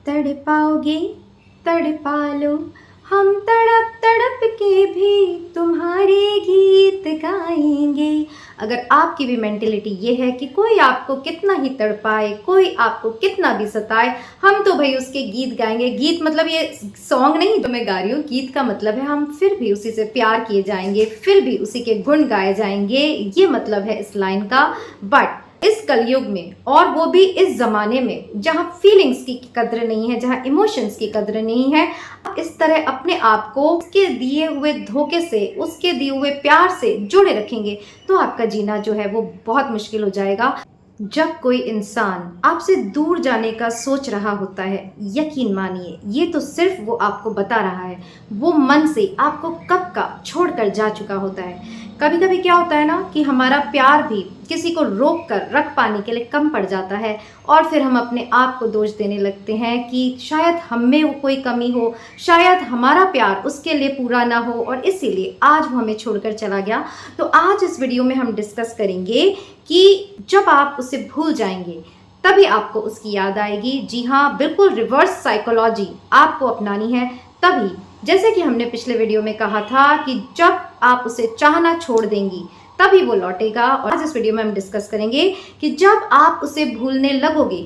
तड़पाओगे तड़पा लो, हम तड़प तड़प के भी तुम्हारे गीत गाएंगे। अगर आपकी भी मेंटेलिटी ये है कि कोई आपको कितना ही तड़पाए, कोई आपको कितना भी सताए, हम तो भाई उसके गीत गाएंगे। गीत मतलब ये सॉन्ग नहीं जो मैं गा रही हूँ, गीत का मतलब है हम फिर भी उसी से प्यार किए जाएंगे, फिर भी उसी के गुण गाए जाएंगे, ये मतलब है इस लाइन का। बट इस कलयुग में, और वो भी इस जमाने में जहाँ फीलिंग्स की कद्र नहीं है, जहाँ इमोशंस की कद्र नहीं है, इस तरह अपने आप को उसके दिए हुए धोखे से, उसके दिए हुए प्यार से जुड़े रखेंगे तो आपका जीना जो है वो बहुत मुश्किल हो जाएगा। जब कोई इंसान आपसे दूर जाने का सोच रहा होता है, यकीन मानिए ये तो सिर्फ वो आपको बता रहा है, वो मन से आपको कब का छोड़कर जा चुका होता है। कभी कभी क्या होता है ना कि हमारा प्यार भी किसी को रोक कर रख पाने के लिए कम पड़ जाता है, और फिर हम अपने आप को दोष देने लगते हैं कि शायद हम में वो कोई कमी हो, शायद हमारा प्यार उसके लिए पूरा ना हो, और इसीलिए आज वो हमें छोड़कर चला गया। तो आज इस वीडियो में हम डिस्कस करेंगे कि जब आप उसे भूल जाएंगे तभी आपको उसकी याद आएगी। जी हाँ, बिल्कुल रिवर्स साइकोलॉजी आपको अपनानी है तभी। जैसे कि हमने पिछले वीडियो में कहा था कि जब आप उसे चाहना छोड़ देंगी तभी वो लौटेगा, और आज इस वीडियो में हम डिस्कस करेंगे कि जब आप उसे भूलने लगोगे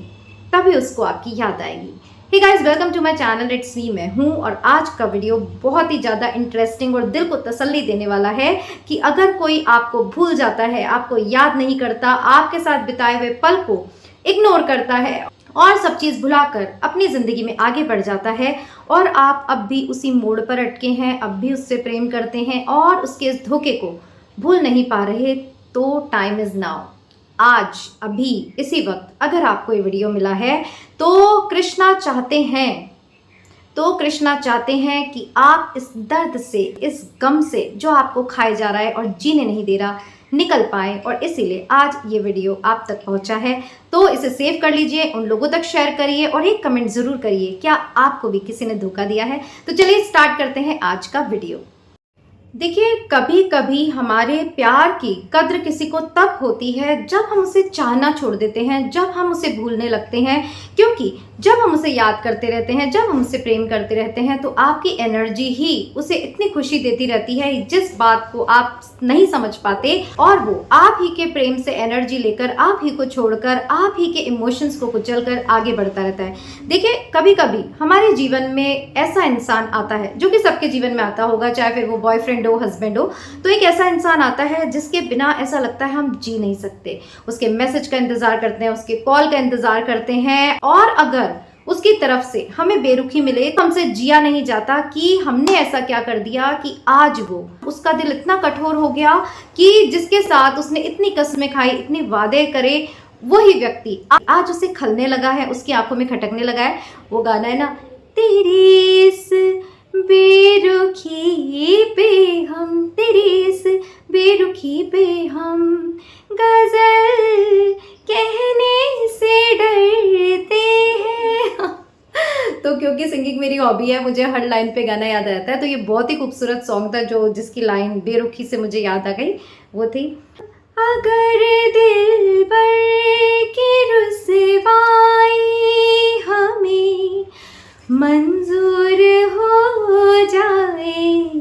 तभी उसको आपकी याद आएगी। Hey guys, welcome to my channel, it's me, मैं हूँ। और आज का वीडियो बहुत ही ज़्यादा इंटरेस्टिंग और दिल को तसल्ली देने वाला है कि अगर कोई आपको भूल जाता है, आपको याद नहीं करता, आपके साथ बिताए हुए पल को इग्नोर करता है और सब चीज़ भुलाकर अपनी ज़िंदगी में आगे बढ़ जाता है, और आप अब भी उसी मोड़ पर अटके हैं, अब भी उससे प्रेम करते हैं और उसके इस धोखे को भूल नहीं पा रहे, तो टाइम इज़ नाउ। आज अभी इसी वक्त अगर आपको ये वीडियो मिला है तो कृष्णा चाहते हैं कि आप इस दर्द से, इस गम से जो आपको खाए जा रहा है और जीने नहीं दे रहा, निकल पाए, और इसीलिए आज ये वीडियो आप तक पहुंचा है। तो इसे सेव कर लीजिए, उन लोगों तक शेयर करिए और एक कमेंट ज़रूर करिए क्या आपको भी किसी ने धोखा दिया है। तो चलिए स्टार्ट करते हैं आज का वीडियो। देखिए, कभी कभी हमारे प्यार की कद्र किसी को तब होती है जब हम उसे चाहना छोड़ देते हैं, जब हम उसे भूलने लगते हैं। क्योंकि जब हम उसे याद करते रहते हैं, जब हम उसे प्रेम करते रहते हैं, तो आपकी एनर्जी ही उसे इतनी खुशी देती रहती है जिस बात को आप नहीं समझ पाते, और वो आप ही के प्रेम से एनर्जी लेकर, आप ही को छोड़कर, आप ही के इमोशंस को कुचलकर आगे बढ़ता रहता है। देखिए, कभी कभी हमारे जीवन में ऐसा इंसान आता है, जो कि सबके जीवन में आता होगा, चाहे फिर वो बॉयफ्रेंड हो, हस्बैंड हो, तो एक ऐसा इंसान आता है जिसके बिना ऐसा लगता है हम जी नहीं सकते। उसके मैसेज का इंतजार करते हैं, उसके कॉल का इंतजार करते हैं, और अगर उसकी तरफ से हमें बेरुखी मिले तो हमसे जिया नहीं जाता कि हमने ऐसा क्या कर दिया कि आज वो, उसका दिल इतना कठोर हो गया कि जिसके साथ उसने इतनी कस्में खाई, इतने वादे करे, वही व्यक्ति आज उसे खलने लगा है, उसकी आंखों में खटकने लगा है। वो गाना है ना, तेरी इस बेरुखी पे हम, तेरी इस बेरुखी पे हम गजल कहने से डरते हैं। तो क्योंकि सिंगिंग मेरी हॉबी है, मुझे हर लाइन पे गाना याद आता है, तो ये बहुत ही खूबसूरत सॉन्ग था जो जिसकी लाइन बेरुखी से मुझे याद आ गई, वो थी, अगर दिल पर की रुसवाई हमें मंजूर हो जाए,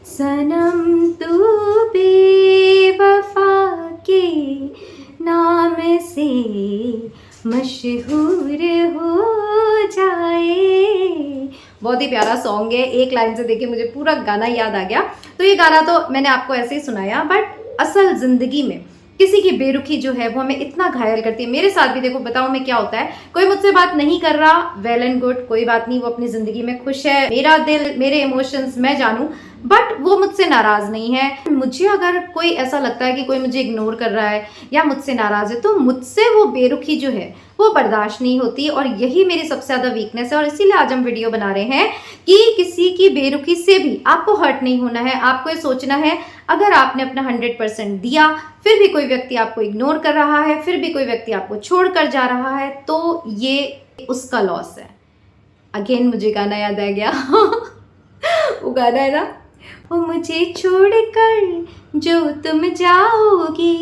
सनम तू बेवफा के नाम से मशहूर हो जाए। बहुत ही प्यारा सॉन्ग है, एक लाइन से देखिए मुझे पूरा गाना याद आ गया। तो ये गाना तो मैंने आपको ऐसे ही सुनाया, बट असल जिंदगी में किसी की बेरुखी जो है वो हमें इतना घायल करती है। मेरे साथ भी देखो, बताऊं मैं क्या होता है, कोई मुझसे बात नहीं कर रहा, वेल एंड गुड, कोई बात नहीं, वो अपनी जिंदगी में खुश है, मेरा दिल, मेरे इमोशंस मैं जानूं, बट वो मुझसे नाराज नहीं है। मुझे अगर कोई ऐसा लगता है कि कोई मुझे इग्नोर कर रहा है या मुझसे नाराज है, तो मुझसे वो बेरुखी जो है वो बर्दाश्त नहीं होती, और यही मेरी सबसे ज्यादा वीकनेस है। और इसीलिए आज हम वीडियो बना रहे हैं कि किसी की बेरुखी से भी आपको हर्ट नहीं होना है। आपको ये सोचना है, अगर आपने अपना 100% दिया, फिर भी कोई व्यक्ति आपको इग्नोर कर रहा है, फिर भी कोई व्यक्ति आपको छोड़कर जा रहा है, तो ये उसका लॉस है। अगेन मुझे गाना याद आ गया वो गाना है ना, वो मुझे छोड़कर जो तुम जाओगे,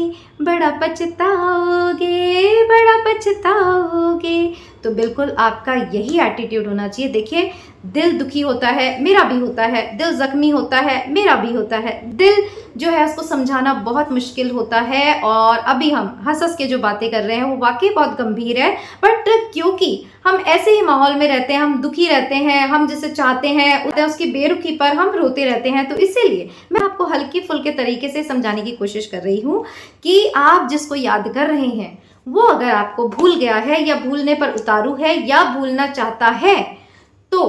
बड़ा पछताओगे, बड़ा पछताओगे। तो बिल्कुल आपका यही एटीट्यूड होना चाहिए। देखिए, दिल दुखी होता है, मेरा भी होता है, दिल जख्मी होता है, मेरा भी होता है, दिल जो है उसको समझाना बहुत मुश्किल होता है। और अभी हम हंस हंस के जो बातें कर रहे हैं वो वाकई बहुत गंभीर है, बट क्योंकि हम ऐसे ही माहौल में रहते हैं, हम दुखी रहते हैं, हम जिसे चाहते हैं उसकी बेरुखी पर हम रोते रहते हैं, तो इसीलिए मैं आपको हल्की फुल्के तरीके से समझाने की कोशिश कर रही हूँ कि आप जिसको याद कर रहे हैं वो अगर आपको भूल गया है या भूलने पर उतारू है या भूलना चाहता है, तो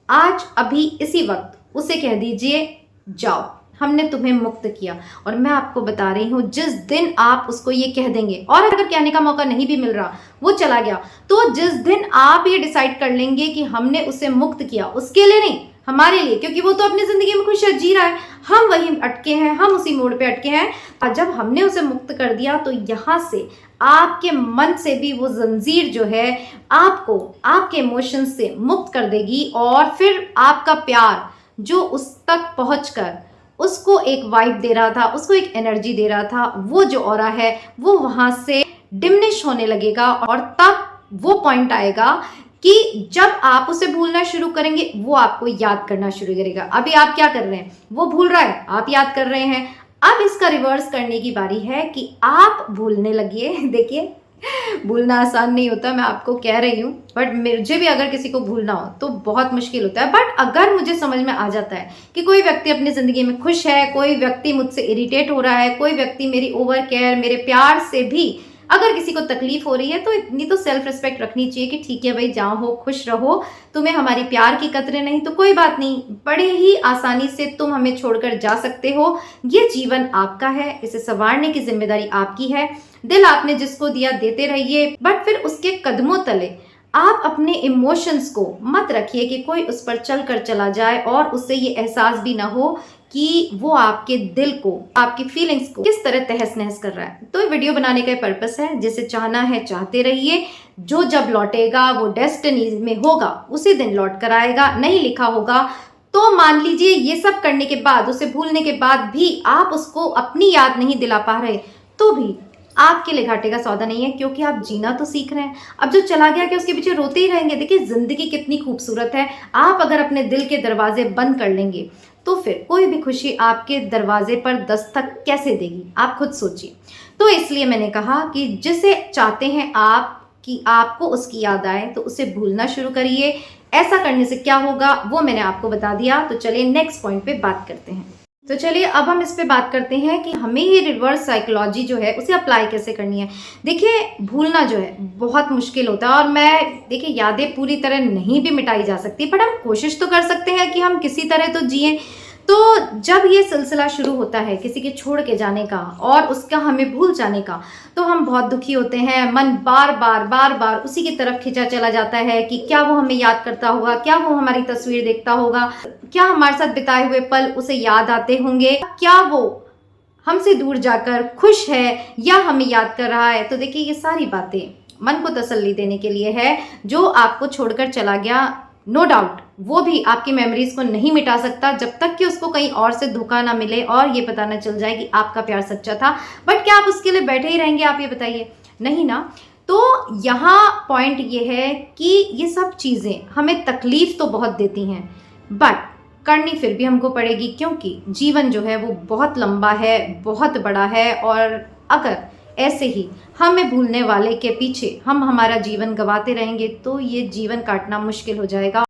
आज अभी इसी वक्त उसे कह दीजिए, जाओ, हमने तुम्हें मुक्त किया। और मैं आपको बता रही हूं, जिस दिन आप उसको ये कह देंगे, और अगर कहने का मौका नहीं भी मिल रहा, वो चला गया, तो जिस दिन आप ये डिसाइड कर लेंगे कि हमने उसे मुक्त किया, उसके लिए नहीं, हमारे लिए, क्योंकि वो तो अपनी जिंदगी में खुश जी रहा है, हम वहीं अटके हैं, हम उसी मोड़ पे अटके हैं। और जब हमने उसे मुक्त कर दिया तो यहाँ से आपके मन से भी वो जंजीर जो है आपको आपके इमोशंस से मुक्त कर देगी, और फिर आपका प्यार जो उस तक पहुंचकर उसको एक वाइब दे रहा था, उसको एक एनर्जी दे रहा था, वो जो ऑरा है वो वहां से डिमिनिश होने लगेगा। और तब वो पॉइंट आएगा कि जब आप उसे भूलना शुरू करेंगे वो आपको याद करना शुरू करेगा। अभी आप क्या कर रहे हैं, वो भूल रहा है, आप याद कर रहे हैं। अब इसका रिवर्स करने की बारी है कि आप भूलने लगिए। देखिए, भूलना आसान नहीं होता, मैं आपको कह रही हूँ, बट मुझे भी अगर किसी को भूलना हो तो बहुत मुश्किल होता है। बट अगर मुझे समझ में आ जाता है कि कोई व्यक्ति अपनी ज़िंदगी में खुश है, कोई व्यक्ति मुझसे इरिटेट हो रहा है, कोई व्यक्ति मेरी ओवर केयर, मेरे प्यार से भी अगर किसी को तकलीफ हो रही है, तो इतनी तो सेल्फ रिस्पेक्ट रखनी चाहिए कि ठीक है भाई, जहाँ हो खुश रहो, तुम्हें हमारी प्यार की कदरें नहीं तो कोई बात नहीं, बड़े ही आसानी से तुम हमें छोड़कर जा सकते हो। ये जीवन आपका है, इसे संवारने की जिम्मेदारी आपकी है। दिल आपने जिसको दिया देते रहिए, बट फिर उसके कदमों तले आप अपने इमोशंस को मत रखिए कि कोई उस पर चल कर चला जाए और उससे ये एहसास भी ना हो कि वो आपके दिल को, आपकी फीलिंग्स को किस तरह तहस नहस कर रहा है। तो वीडियो बनाने का पर्पस है, जिसे चाहना है चाहते रहिए, जो जब लौटेगा वो डेस्टिनी में होगा, उसी दिन लौट कर आएगा। नहीं लिखा होगा तो मान लीजिए ये सब करने के बाद, उसे भूलने के बाद भी आप उसको अपनी याद नहीं दिला पा रहे, तो भी आपके लिए घाटे का सौदा नहीं है, क्योंकि आप जीना तो सीख रहे हैं। अब जो चला गया कि उसके पीछे रोते ही रहेंगे। देखिए, जिंदगी कितनी खूबसूरत है, आप अगर अपने दिल के दरवाजे बंद कर लेंगे तो फिर कोई भी खुशी आपके दरवाजे पर दस्तक कैसे देगी, आप खुद सोचिए। तो इसलिए मैंने कहा कि जिसे चाहते हैं आप कि आपको उसकी याद आए, तो उसे भूलना शुरू करिए। ऐसा करने से क्या होगा वो मैंने आपको बता दिया। तो चलिए नेक्स्ट पॉइंट पे बात करते हैं। तो चलिए अब हम इस पे बात करते हैं कि हमें ये रिवर्स साइकोलॉजी जो है उसे अप्लाई कैसे करनी है। देखिए, भूलना जो है बहुत मुश्किल होता है, और देखिए, यादें पूरी तरह नहीं भी मिटाई जा सकती, बट हम कोशिश तो कर सकते हैं कि हम किसी तरह तो जिएं। तो जब ये सिलसिला शुरू होता है किसी के छोड़ के जाने का और उसका हमें भूल जाने का, तो हम बहुत दुखी होते हैं। मन बार बार उसी की तरफ खिंचा चला जाता है कि क्या वो हमें याद करता होगा, क्या वो हमारी तस्वीर देखता होगा, क्या हमारे साथ बिताए हुए पल उसे याद आते होंगे, क्या वो हमसे दूर जाकर खुश है या हमें याद कर रहा है। तो देखिए, ये सारी बातें मन को तसल्ली देने के लिए है। जो आपको छोड़कर चला गया, नो डाउट वो भी आपकी मेमोरीज को नहीं मिटा सकता जब तक कि उसको कहीं और से धोखा ना मिले और ये पता ना चल जाए कि आपका प्यार सच्चा था। बट क्या आप उसके लिए बैठे ही रहेंगे, आप ये बताइए? नहीं ना। तो यहाँ पॉइंट ये है कि ये सब चीज़ें हमें तकलीफ तो बहुत देती हैं, बट करनी फिर भी हमको पड़ेगी, क्योंकि जीवन जो है वो बहुत लंबा है, बहुत बड़ा है। और अगर ऐसे ही हमें भूलने वाले के पीछे हम हमारा जीवन गंवाते रहेंगे तो ये जीवन काटना मुश्किल हो जाएगा।